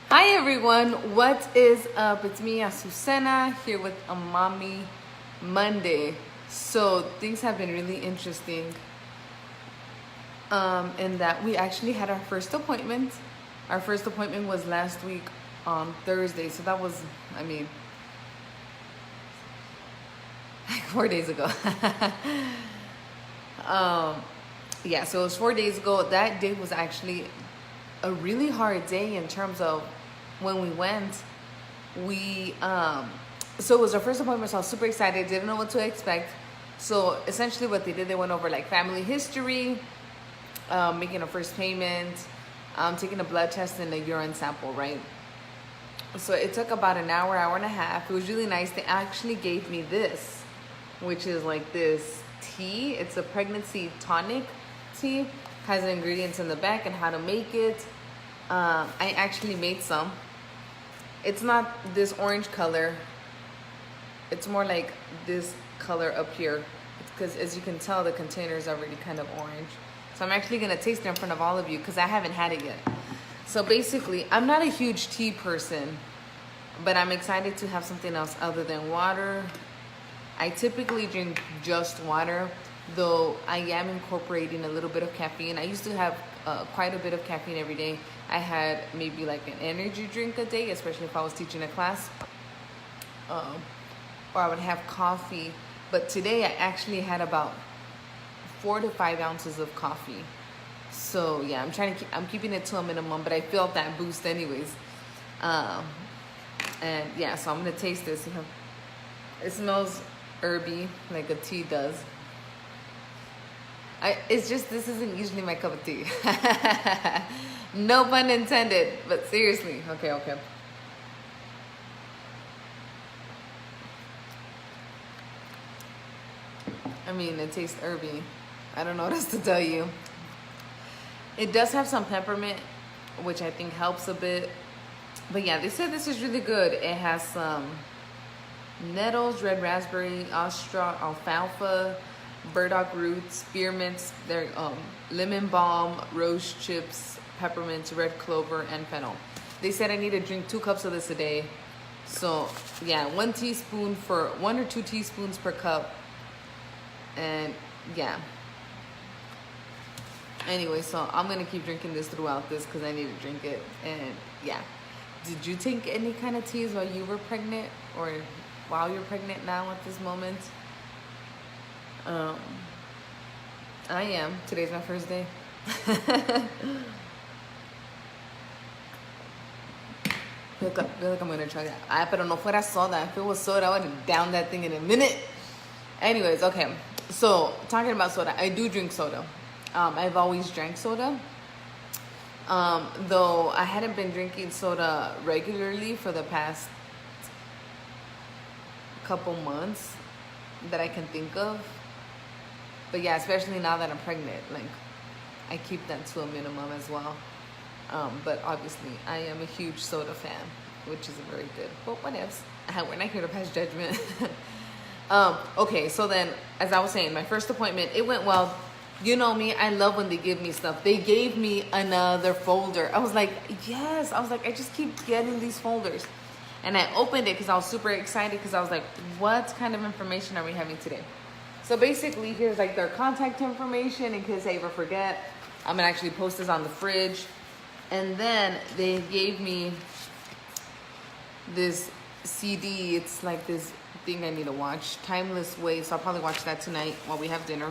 Hi everyone, what is up? It's me, Azucena, here with a Mommy Monday. So things have been really interesting in that we actually had our first appointment. Our first appointment was last week on Thursday. So that was, like 4 days ago. Yeah, so it was 4 days ago. That day was actually a really hard day in terms of when we went. So it was our first appointment, so I was super excited, didn't know what to expect. So essentially what they did, they went over like family history, making a first payment, taking a blood test and a urine sample, right? So it took about an hour, hour and a half. It was really nice. They actually gave me this, which is like this tea. It's a pregnancy tonic tea. Has the ingredients in the back and how to make it. I actually made some. It's not this orange color. It's more like this color up here, because as you can tell, the container is already kind of orange. So I'm actually gonna taste it in front of all of you because I haven't had it yet. So basically, I'm not a huge tea person, but I'm excited to have something else other than water. I typically drink just water, though I am incorporating a little bit of caffeine. I used to have quite a bit of caffeine every day. I had maybe like an energy drink a day, especially if I was teaching a class, or I would have coffee. But today I actually had about 4 to 5 ounces of coffee. So yeah, I'm keeping it to a minimum, but I felt that boost anyways. And yeah, so I'm gonna taste this. It smells herby like a tea does. It's just, this isn't usually my cup of tea. No pun intended, but seriously. Okay. It tastes herby. I don't know what else to tell you. It does have some peppermint, which I think helps a bit. But yeah, they said this is really good. It has some nettles, red raspberry, alfalfa, burdock roots, spearmints, lemon balm, rose chips, peppermints, red clover, and fennel. They said I need to drink 2 cups of this a day. So yeah, 1 or 2 teaspoons per cup. And yeah. Anyway, so I'm gonna keep drinking this throughout this because I need to drink it. And yeah. Did you take any kind of teas while you were pregnant, or while you're pregnant now at this moment? I am. Today's my first day. I feel like I'm gonna try that. Pero no fuera soda. If it was soda, I would have downed that thing in a minute. Anyways, okay. So talking about soda, I do drink soda. I've always drank soda. Though I hadn't been drinking soda regularly for the past couple months that I can think of. But yeah, especially now that I'm pregnant, like I keep that to a minimum as well. But obviously I am a huge soda fan, which is very good. But whatevs. We're not here to pass judgment. Okay, so then, as I was saying, my first appointment, it went well. You know me, I love when they give me stuff. They gave me another folder. I was like, yes. I was like, I just keep getting these folders. And I opened it because I was super excited, because I was like, what kind of information are we having today? So basically, here's like their contact information in case I ever forget. I'm gonna actually post this on the fridge. And then they gave me this CD. It's like this thing I need to watch, Timeless Way. So I'll probably watch that tonight while we have dinner.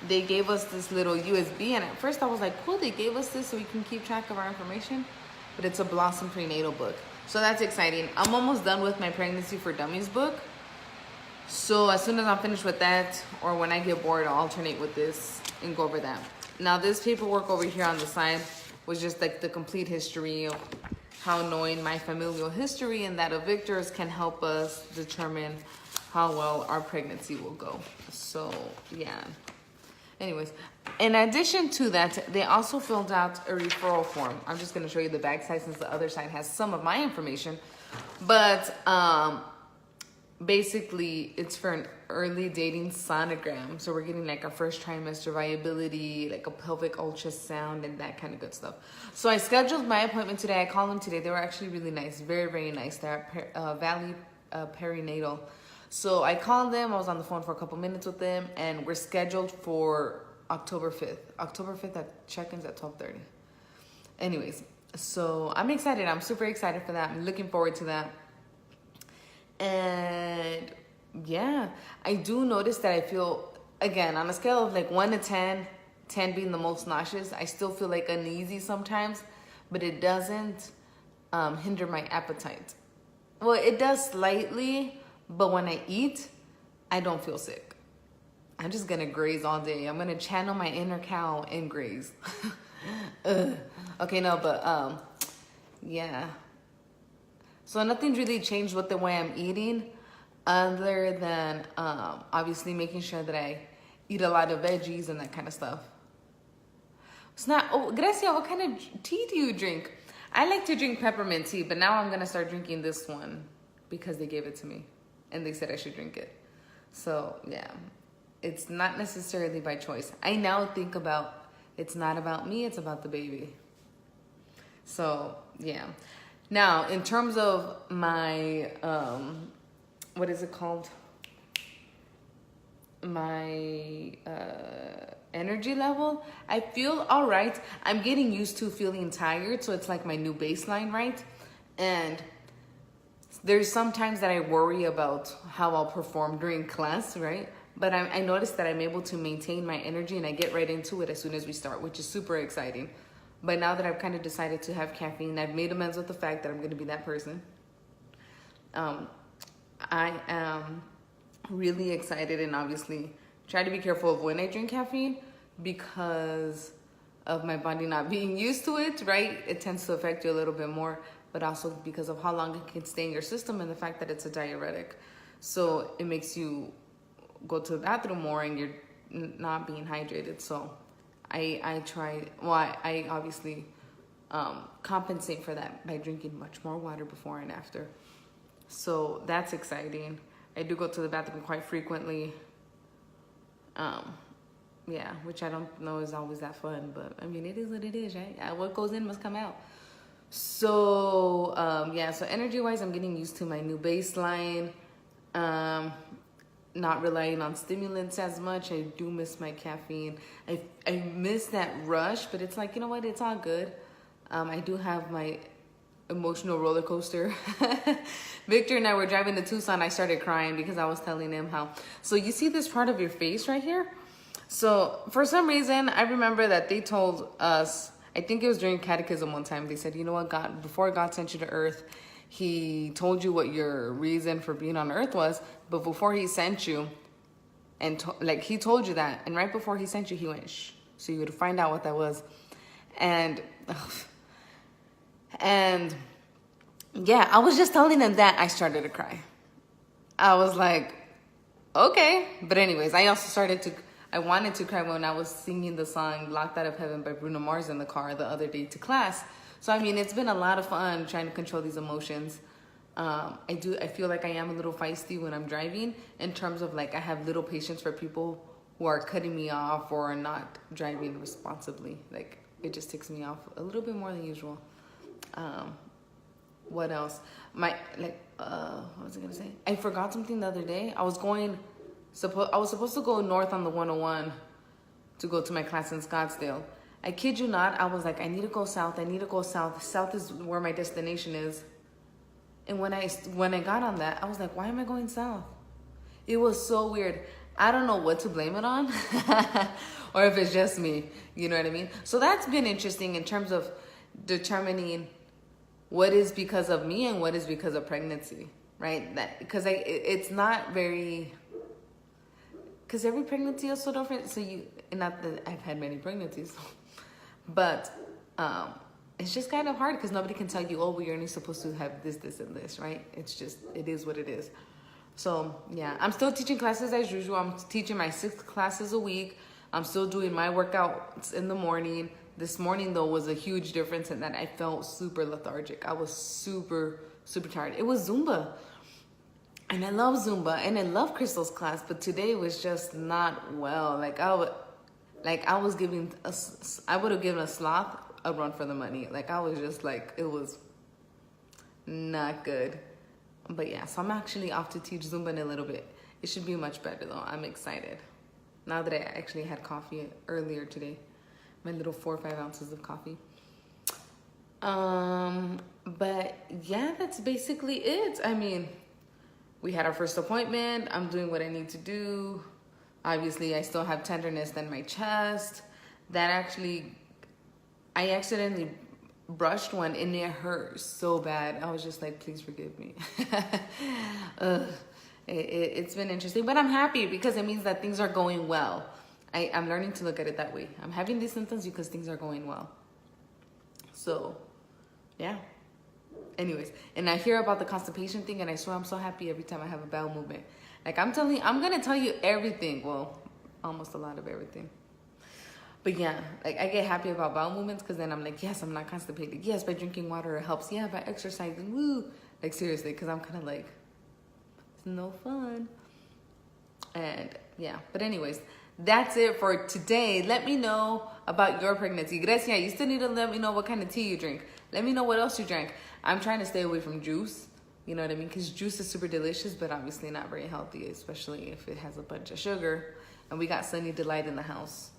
They gave us this little USB, and at first I was like, cool, they gave us this so we can keep track of our information. But it's a Blossom prenatal book. So that's exciting. I'm almost done with my Pregnancy for Dummies book. So as soon as I'm finished with that, or when I get bored, I'll alternate with this and go over that. Now this paperwork over here on the side was just like the complete history of how knowing my familial history and that of Victor's can help us determine how well our pregnancy will go. So yeah. Anyways, in addition to that, they also filled out a referral form. I'm just going to show you the back side since the other side has some of my information. But basically it's for an early dating sonogram. So we're getting like our first trimester viability, like a pelvic ultrasound and that kind of good stuff. So I scheduled my appointment today. I called them today. They were actually really nice, very, very nice. They're at Valley Perinatal. So I called them. I was on the phone for a couple minutes with them, and we're scheduled for October 5th. October 5th at check-ins at 12:30. Anyways, so I'm excited. I'm super excited for that. I'm looking forward to that. And yeah, I do notice that I feel, again, on a scale of like 1 to 10, 10 being the most nauseous, I still feel like uneasy sometimes, but it doesn't hinder my appetite. Well, it does slightly, but when I eat, I don't feel sick. I'm just gonna graze all day. I'm gonna channel my inner cow and graze. Okay, no, but yeah. So nothing's really changed with the way I'm eating, other than obviously making sure that I eat a lot of veggies and that kind of stuff. It's not. Oh, Gracia, what kind of tea do you drink? I like to drink peppermint tea, but now I'm gonna start drinking this one because they gave it to me and they said I should drink it. So yeah, it's not necessarily by choice. I now think about, it's not about me, it's about the baby. So yeah. Now, in terms of my, what is it called? My energy level, I feel all right. I'm getting used to feeling tired, so it's like my new baseline, right? And there's sometimes that I worry about how I'll perform during class, right? But I noticed that I'm able to maintain my energy and I get right into it as soon as we start, which is super exciting. But now that I've kind of decided to have caffeine, I've made amends with the fact that I'm going to be that person. I am really excited, and obviously try to be careful of when I drink caffeine because of my body not being used to it, right? It tends to affect you a little bit more, but also because of how long it can stay in your system and the fact that it's a diuretic. So it makes you go to the bathroom more and you're not being hydrated. So I try, well, I obviously compensate for that by drinking much more water before and after. So that's exciting. I do go to the bathroom quite frequently. Yeah, which I don't know is always that fun, but I mean, it is what it is, right? What goes in must come out. So, yeah, so energy-wise, I'm getting used to my new baseline. Not relying on stimulants as much. I do miss my caffeine. I miss that rush, but it's like, you know what? It's all good. I do have my emotional roller coaster. Victor and I were driving to Tucson. I started crying because I was telling him how. So you see this part of your face right here? So for some reason, I remember that they told us, I think it was during catechism one time, they said, you know what, God, before God sent you to earth, he told you what your reason for being on earth was, but before he sent you, and like he told you that, and right before he sent you, he went, shh, so you would find out what that was. And yeah, I was just telling him that, I started to cry. I was like, okay. But anyways, I wanted to cry when I was singing the song Locked Out of Heaven by Bruno Mars in the car the other day to class. So, I mean, it's been a lot of fun trying to control these emotions. I feel like I am a little feisty when I'm driving in terms of like, I have little patience for people who are cutting me off or are not driving responsibly. Like, it just ticks me off a little bit more than usual. What else? What was I gonna say? I forgot something the other day. I was supposed to go north on the 101 to go to my class in Scottsdale. I kid you not, I was like, I need to go south. I need to go south. South is where my destination is. And when I got on that, I was like, why am I going south? It was so weird. I don't know what to blame it on or if it's just me, you know what I mean? So that's been interesting in terms of determining what is because of me and what is because of pregnancy, right? Because it's not very, because every pregnancy is so different. So not that I've had many pregnancies, but it's just kind of hard because nobody can tell you, oh, well, you're only supposed to have this, this, and this, right? It's just, it is what it is. So yeah, I'm still teaching classes as usual. I'm teaching my 6 classes a week. I'm still doing my workouts in the morning. This morning though was a huge difference in that I felt super lethargic. I was super, super tired. It was Zumba. And I love Zumba and I love Crystal's class, but today was just not well. I would have given a sloth a run for the money. I was just it was not good. But yeah, so I'm actually off to teach Zumba in a little bit. It should be much better though. I'm excited. Now that I actually had coffee earlier today, my little 4 or 5 ounces of coffee. But yeah, that's basically it. I mean, we had our first appointment. I'm doing what I need to do. Obviously, I still have tenderness in my chest. I accidentally brushed one and it hurt so bad. I was just like, please forgive me. It's been interesting, but I'm happy because it means that things are going well. I'm learning to look at it that way. I'm having these symptoms because things are going well. So, yeah. Anyways, and I hear about the constipation thing, and I swear I'm so happy every time I have a bowel movement. I'm gonna tell you everything. Well, almost a lot of everything. But yeah, I get happy about bowel movements because then I'm like, yes, I'm not constipated. Yes, by drinking water it helps. Yeah, by exercising, woo. Seriously, because I'm kind of it's no fun. And yeah, but anyways, that's it for today. Let me know about your pregnancy. Grecia, you still need to let me know what kind of tea you drink. Let me know what else you drank. I'm trying to stay away from juice. You know what I mean? Because juice is super delicious, but obviously not very healthy, especially if it has a bunch of sugar. And we got Sunny Delight in the house.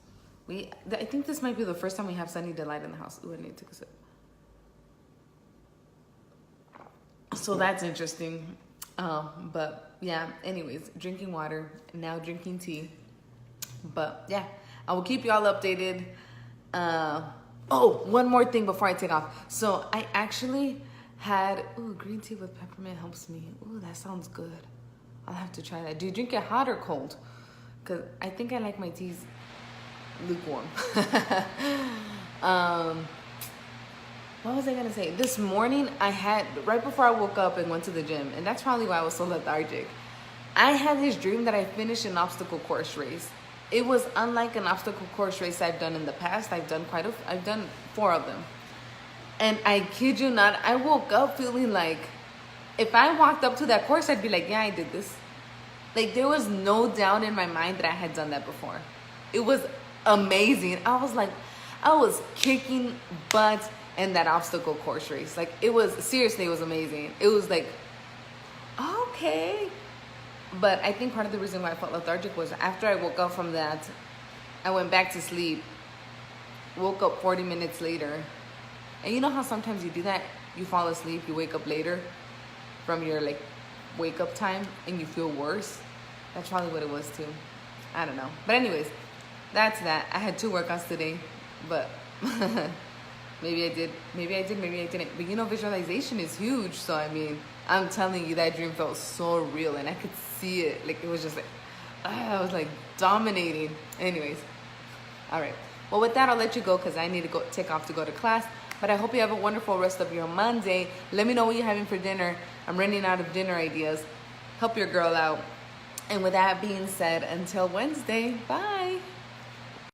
I think this might be the first time we have Sunny Delight in the house. Ooh, I need to take a sip. So that's interesting. But yeah, anyways, drinking water, now drinking tea. But yeah, I will keep you all updated. Oh, one more thing before I take off. So I actually had, green tea with peppermint helps me. Ooh, that sounds good. I'll have to try that. Do you drink it hot or cold? Because I think I like my teas lukewarm. What was I gonna say? This morning right before I woke up and went to the gym, and that's probably why I was so lethargic. I had this dream that I finished an obstacle course race. It was unlike an obstacle course race I've done in the past. I've done 4 of them. And I kid you not, I woke up feeling like if I walked up to that course, I'd be like, yeah, I did this. There was no doubt in my mind that I had done that before. It was amazing. I was kicking butt in that obstacle course race. It was amazing. It was okay. But I think part of the reason why I felt lethargic was after I woke up from that, I went back to sleep, woke up 40 minutes later. And you know how sometimes you do that? You fall asleep, you wake up later from your wake up time and you feel worse? That's probably what it was too. I don't know. But anyways, that's that. I had 2 workouts today, but maybe I did, maybe I didn't. But visualization is huge. So I mean, I'm telling you, that dream felt so real and I could see it. It was just I was dominating. Anyways, all right. Well, with that, I'll let you go because I need to take off to go to class. But I hope you have a wonderful rest of your Monday. Let me know what you're having for dinner. I'm running out of dinner ideas. Help your girl out. And with that being said, until Wednesday, bye.